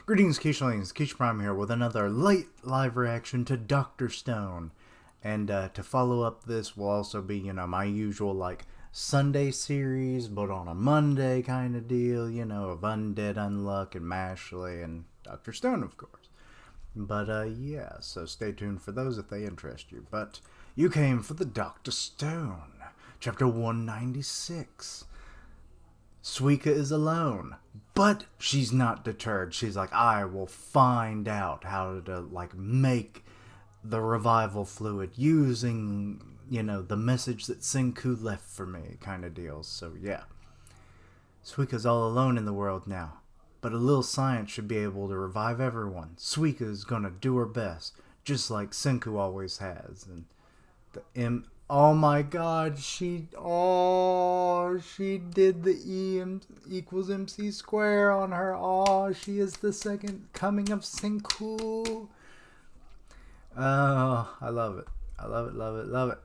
Greetings, Keishlings. Keish Prime here with another late live reaction to Dr. Stone. And to follow up this will also be, my usual, Sunday series, but on a Monday kind of deal, of Undead Unluck and Mashley and Dr. Stone, of course. But, yeah, so stay tuned for those if they interest you. But you came for the Dr. Stone, chapter 196. Suika is alone, but she's not deterred. She's like, I will find out how to, make the revival fluid using, the message that Senku left for me kind of deal. So, yeah. Suika's all alone in the world now, but a little science should be able to revive everyone. Suika is gonna do her best, just like Senku always has. And oh my god, she did the E equals MC square on her. Oh, she is the second coming of Senku. Oh, I love it. I love it, love it, love it.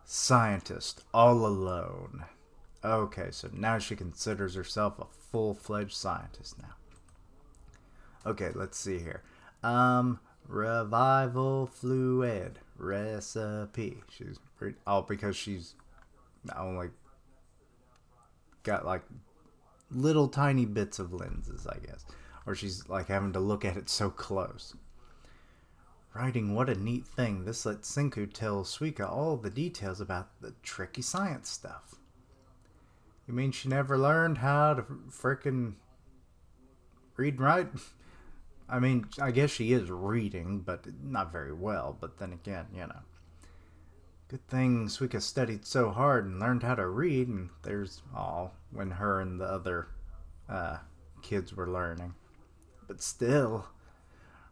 Scientist, all alone. Okay, so now she considers herself a full-fledged scientist now. Okay, let's see here. Revival fluid recipe. She's pretty, because she's only got little tiny bits of lenses, I guess, or she's having to look at it so close. Writing, what a neat thing. This lets Senku tell Suika all the details about the tricky science stuff. You mean she never learned how to frickin' read and write? I mean, I guess she is reading, but not very well. But then again, Good thing Suika studied so hard and learned how to read, and there's when her and the other kids were learning. But still,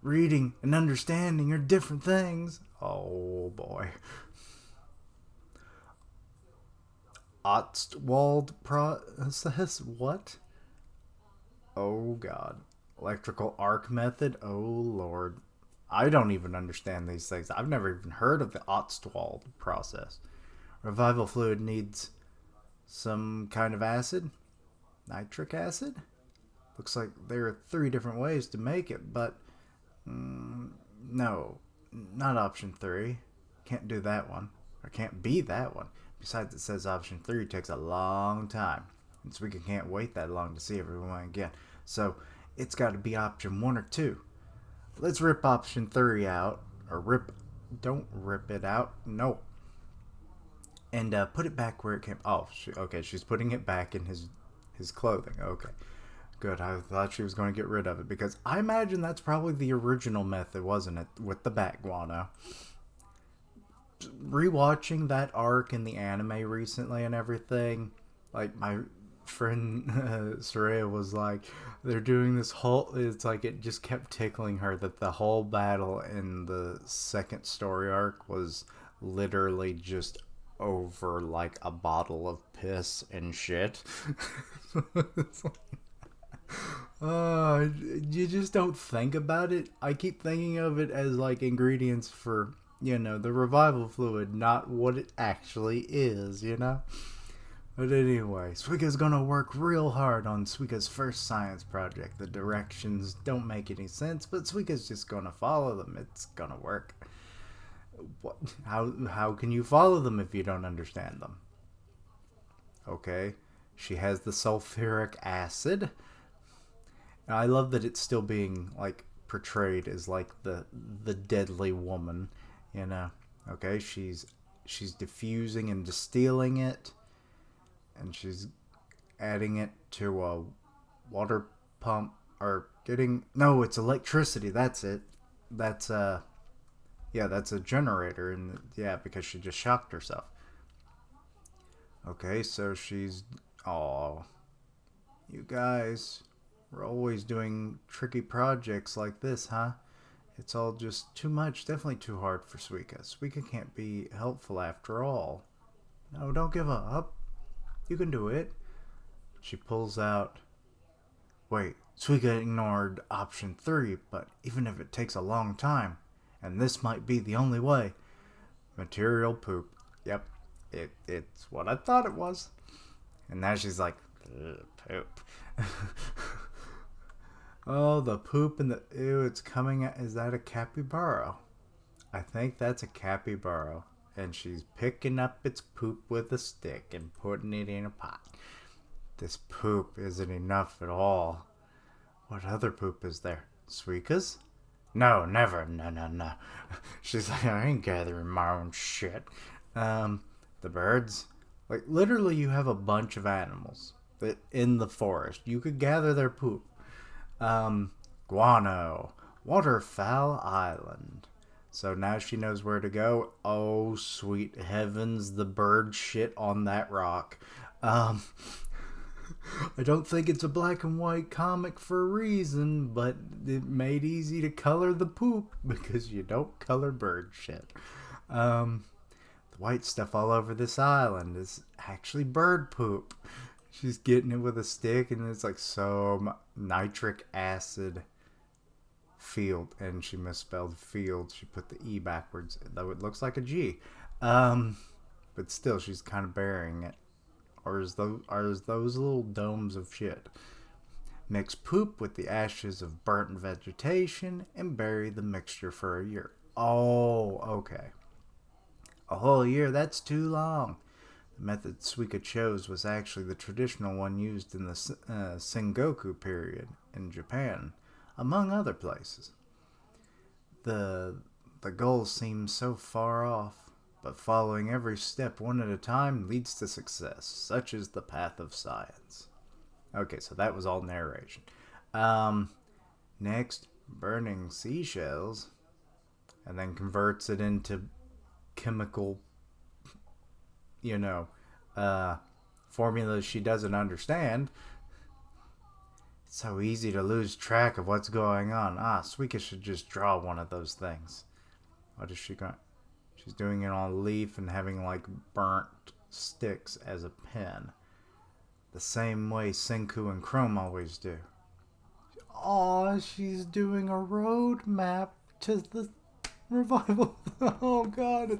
reading and understanding are different things. Oh boy. Ostwald process? What? Oh god. Electrical arc method? Oh lord. I don't even understand these things. I've never even heard of the Ostwald process. Revival fluid needs some kind of acid? Nitric acid? Looks like there are 3 different ways to make it, but no, not option 3. Can't do that one. Or can't be that one. Besides, it says option 3 takes a long time. And Suika can't wait that long to see everyone again. So, it's got to be option 1 or 2. Let's rip option 3 out. Or don't rip it out. No. And put it back where it came. Oh, okay, she's putting it back in his clothing. Okay. Good, I thought she was going to get rid of it, because I imagine that's probably the original method, wasn't it, with the bat guano. Rewatching that arc in the anime recently and everything, my friend Soraya was like, they're doing this whole, it's like it just kept tickling her that the whole battle in the second story arc was literally just over a bottle of piss and shit. It's you just don't think about it. I keep thinking of it as ingredients for, the revival fluid, not what it actually is, But anyway, Suika's gonna work real hard on Suika's first science project. The directions don't make any sense, but Suika's just gonna follow them. It's gonna work. What? How can you follow them if you don't understand them? Okay, she has the sulfuric acid. And I love that it's still being portrayed as the deadly woman, Okay, she's diffusing and distilling it, and she's adding it to a water pump, or no, it's electricity. That's it. That's that's a generator, and because she just shocked herself. Okay, so she's you guys. We're always doing tricky projects like this, huh? It's all just too much, definitely too hard for Suika. Suika can't be helpful after all. No, don't give up. You can do it. She pulls out... Wait, Suika ignored option 3, but even if it takes a long time, and this might be the only way. Material poop. Yep, it's what I thought it was. And now she's like, poop. Oh, the poop and the ew, it's coming out. Is that a capybara? I think that's a capybara. And she's picking up its poop with a stick and putting it in a pot. This poop isn't enough at all. What other poop is there? Suika's? No, never. No, no, no. She's like, I ain't gathering my own shit. The birds? Like, literally, you have a bunch of animals that in the forest. You could gather their poop. Guano. Waterfowl Island. So now she knows where to go. Oh, sweet heavens, the bird shit on that rock. I don't think it's a black and white comic for a reason, but it made easy to color the poop because you don't color bird shit. The white stuff all over this island is actually bird poop. She's getting it with a stick, and it's like nitric acid field, and she misspelled field. She put the E backwards, though it looks like a G. But still, she's kind of burying it. Or is those little domes of shit? Mix poop with the ashes of burnt vegetation and bury the mixture for a year. Oh, okay. A whole year, that's too long. The method Suika chose was actually the traditional one used in the Sengoku period in Japan, among other places. The goal seems so far off, but following every step one at a time leads to success. Such is the path of science. Okay, so that was all narration. Next, burning seashells, and then converts it into chemical, formulas she doesn't understand. It's so easy to lose track of what's going on. Suika should just draw one of those things. What is she going? She's doing it on a leaf and having like burnt sticks as a pen. The same way Senku and Chrome always do. Oh, she's doing a road map to the revival. Oh God,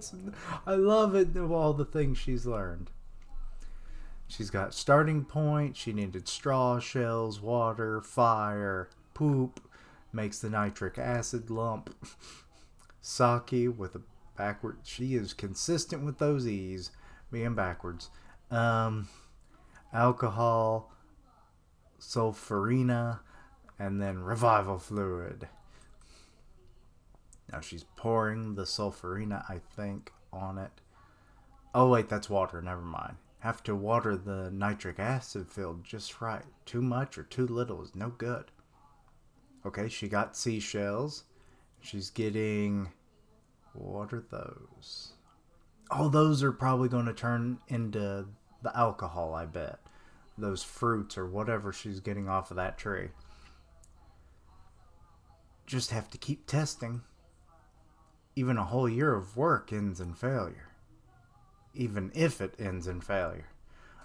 I love it of all the things she's learned. She's got starting point. She needed straw, shells, water, fire, poop. Makes the nitric acid lump. Sake with a backward. She is consistent with those E's being backwards. Alcohol, sulfurina, and then revival fluid. Now she's pouring the sulfurina, I think, on it. Oh wait, that's water. Never mind. Have to water the nitric acid filled just right. Too much or too little is no good. Okay, she got seashells. She's getting... What are those? Oh, those are probably going to turn into the alcohol, I bet. Those fruits or whatever she's getting off of that tree. Just have to keep testing. Even a whole year of work ends in failure. Even if it ends in failure.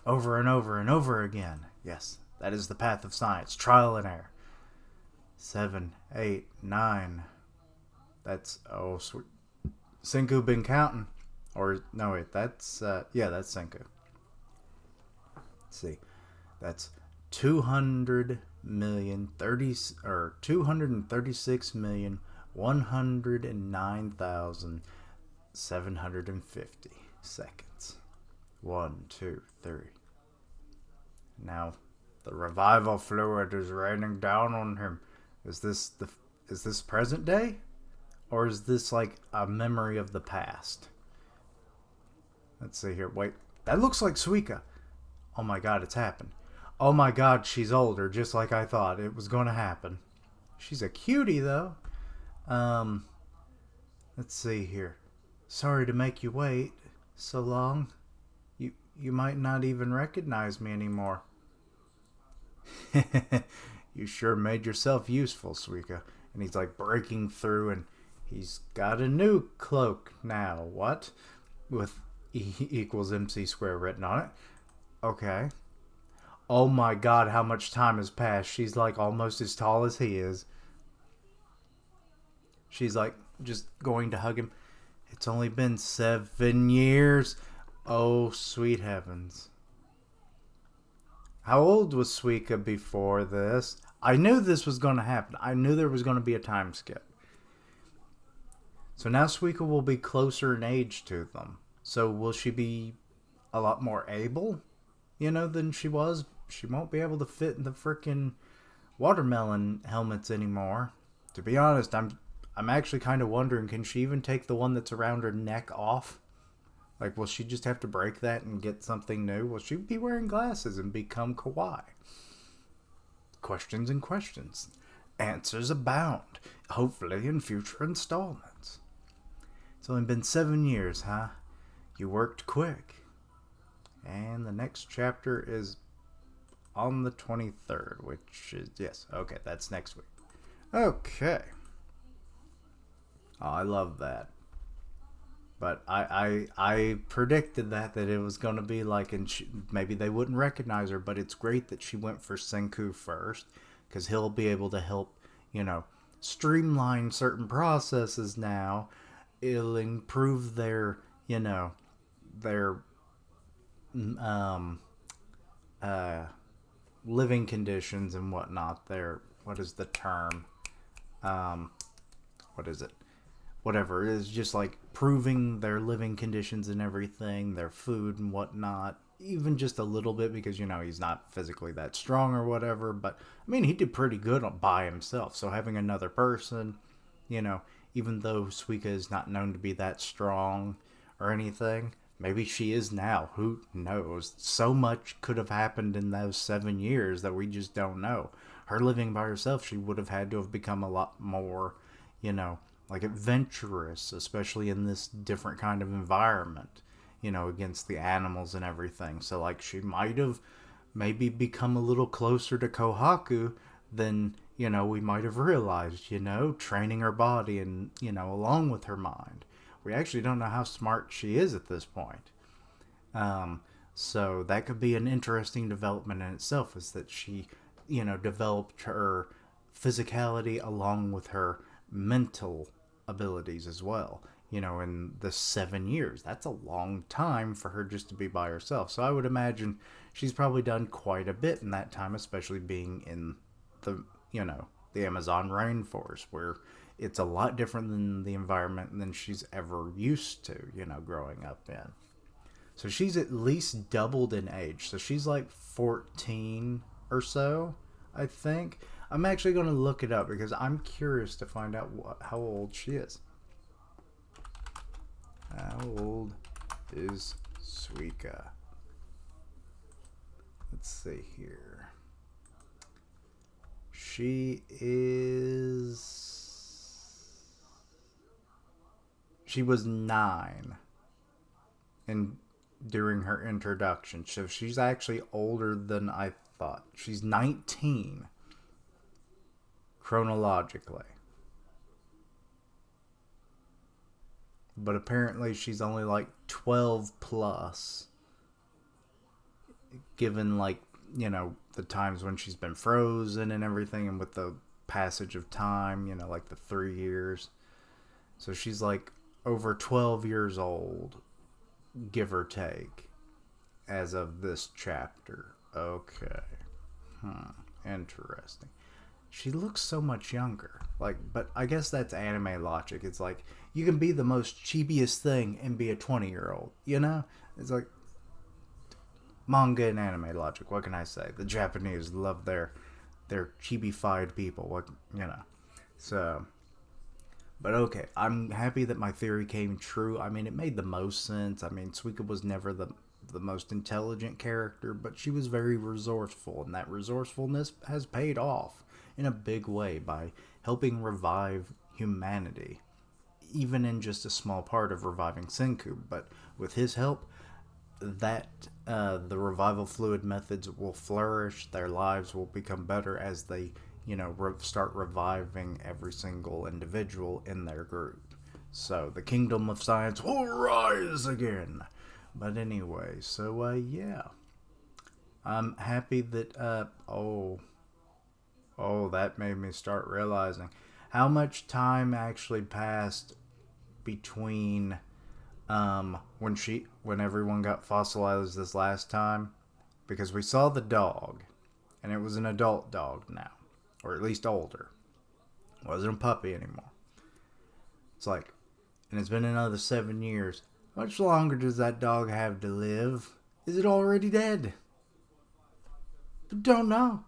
Over and over and over again. Yes, that is the path of science. Trial and error. 7, 8, 9. That's, oh, sweet. Senku been counting. Or, no, wait, that's, that's Senku. Let's see. That's 236,109,750 seconds. 1, 2, 3. Now, the revival fluid is raining down on him. Is this present day? Or is this like a memory of the past? Let's see here. Wait, that looks like Suika. Oh my God, it's happened. Oh my God, she's older, just like I thought it was going to happen. She's a cutie, though. Let's see here. Sorry to make you wait so long. You might not even recognize me anymore. You sure made yourself useful, Suika. And he's like breaking through, and he's got a new cloak now. What? With E equals MC square written on it. Okay. Oh my God, how much time has passed. She's like almost as tall as he is. She's like just going to hug him. It's only been 7 years. Oh, sweet heavens. How old was Suika before this? I knew this was going to happen. I knew there was going to be a time skip. So now Suika will be closer in age to them. So will she be a lot more able, than she was? She won't be able to fit in the freaking watermelon helmets anymore. To be honest, I'm actually kind of wondering, can she even take the one that's around her neck off? Like, will she just have to break that and get something new? Will she be wearing glasses and become kawaii? Questions and questions. Answers abound, hopefully in future installments. It's only been 7 years, huh? You worked quick. And the next chapter is on the 23rd, which is, yes, okay, that's next week. Okay. Oh, I love that. But I predicted that it was going to be like, and maybe they wouldn't recognize her, but it's great that she went for Senku first, because he'll be able to help, streamline certain processes now. It'll improve their um, uh, living conditions and whatnot. What is the term? What is it? Whatever. It's just like proving their living conditions and everything, their food and whatnot, even just a little bit, because he's not physically that strong or whatever. But I mean, he did pretty good by himself. So having another person, even though Suika is not known to be that strong or anything, maybe she is now. Who knows? So much could have happened in those 7 years that we just don't know. Her living by herself, she would have had to have become a lot more, like adventurous, especially in this different kind of environment, against the animals and everything. So like she might have maybe become a little closer to Kohaku than, we might have realized, training her body and, along with her mind. We actually don't know how smart she is at this point. So that could be an interesting development in itself, is that she, developed her physicality along with her mental abilities as well, in the 7 years. That's a long time for her just to be by herself. So I would imagine she's probably done quite a bit in that time, especially being in the, the Amazon rainforest, where it's a lot different than the environment than she's ever used to, growing up in. So she's at least doubled in age. So she's like 14 or so, I think. I'm actually going to look it up because I'm curious to find out how old she is. How old is Suika? Let's see here. She was 9 and during her introduction. So she's actually older than I thought. She's 19 chronologically. But apparently she's only like 12 plus, given like, the times when she's been frozen and everything, and with the passage of time, like the 3 years. So she's like over 12 years old, give or take, as of this chapter. Okay. Interesting. She looks so much younger. But I guess that's anime logic. It's like, you can be the most chibiest thing and be a 20-year-old, It's like manga and anime logic. What can I say? The Japanese love their chibi-fied people. So, but okay, I'm happy that my theory came true. I mean, it made the most sense. I mean, Suika was never the most intelligent character, but she was very resourceful, and that resourcefulness has paid off in a big way by helping revive humanity, even in just a small part of reviving Senku. But with his help, that the revival fluid methods will flourish. Their lives will become better as they, start reviving every single individual in their group. So the kingdom of science will rise again. But anyway, so yeah, I'm happy that that made me start realizing how much time actually passed between when everyone got fossilized this last time, because we saw the dog, and it was an adult dog now, or at least older. It wasn't a puppy anymore. It's like, and it's been another 7 years. How much longer does that dog have to live? Is it already dead? Don't know.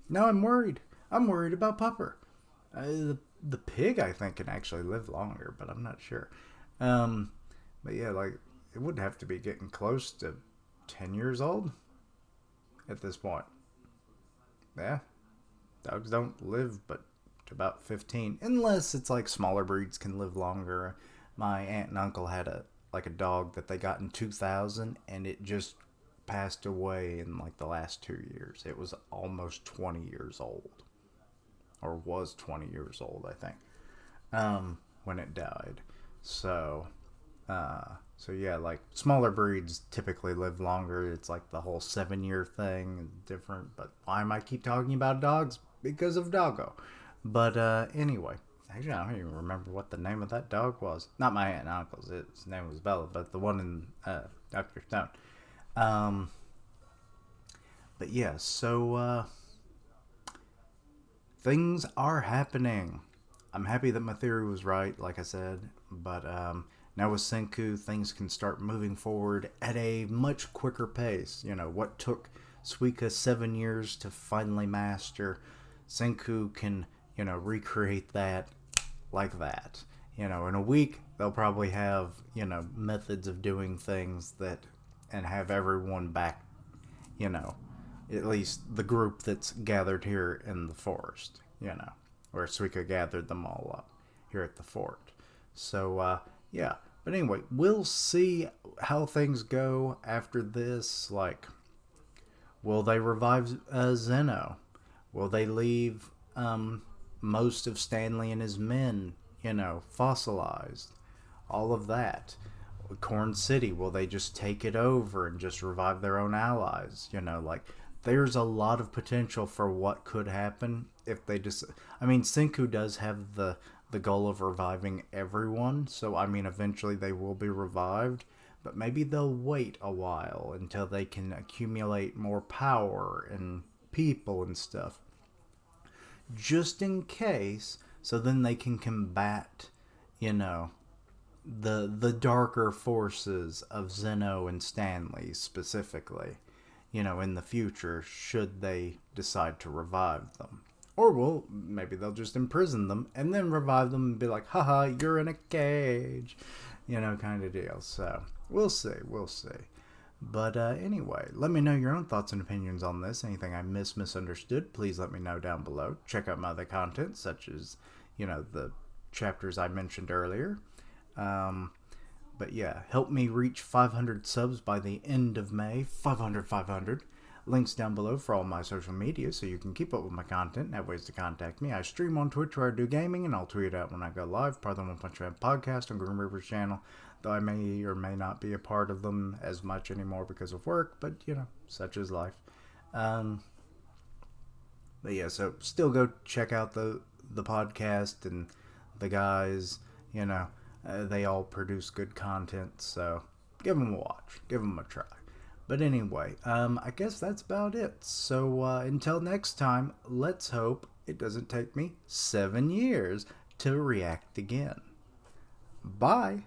Now I'm worried. I'm worried about Pupper. The pig, I think, can actually live longer, but I'm not sure. But yeah, like, it would have to be getting close to 10 years old at this point. Yeah. Dogs don't live but to about 15, unless it's like smaller breeds can live longer. My aunt and uncle had a dog that they got in 2000, and it just passed away in like the last 2 years. It was almost 20 years old, or was 20 years old, I think, when it died. So yeah, like smaller breeds typically live longer. It's like the whole 7 year thing, different. But why am I keep talking about dogs? Because of Doggo. But anyway, actually I don't even remember what the name of that dog was. Not my aunt and uncle's. Its name was Bella, but the one in Dr. Stone. But yeah, so things are happening. I'm happy that my theory was right, like I said, but now with Senku, things can start moving forward at a much quicker pace. You know, what took Suika 7 years to finally master, Senku can, recreate that like that. In a week, they'll probably have, methods of doing things and have everyone back, at least the group that's gathered here in the forest, where Suika gathered them all up here at the fort. So, yeah. But anyway, we'll see how things go after this. Like, will they revive Zeno? Will they leave most of Stanley and his men, fossilized? All of that. Corn City, will they just take it over and just revive their own allies? There's a lot of potential for what could happen if they just... I mean, Senku does have the goal of reviving everyone, so, eventually they will be revived, but maybe they'll wait a while until they can accumulate more power and people and stuff. Just in case, so then they can combat, the darker forces of Zeno and Stanley specifically, in the future, should they decide to revive them. Or maybe they'll just imprison them and then revive them and be like, haha, you're in a cage, kind of deal. So, we'll see. But anyway, let me know your own thoughts and opinions on this. Anything I misunderstood, please let me know down below. Check out my other content, such as, the chapters I mentioned earlier. But yeah, help me reach 500 subs by the end of May. 500. Links down below for all my social media so you can keep up with my content and have ways to contact me. I stream on Twitch where I do gaming, and I'll tweet out when I go live. Part of the One Punch Man podcast on Grim River's channel, though I may or may not be a part of them as much anymore because of work, but such is life. But yeah, so still go check out the podcast and the guys, they all produce good content, so give them a watch, give them a try. But anyway, I guess that's about it. So until next time, let's hope it doesn't take me 7 years to react again. Bye!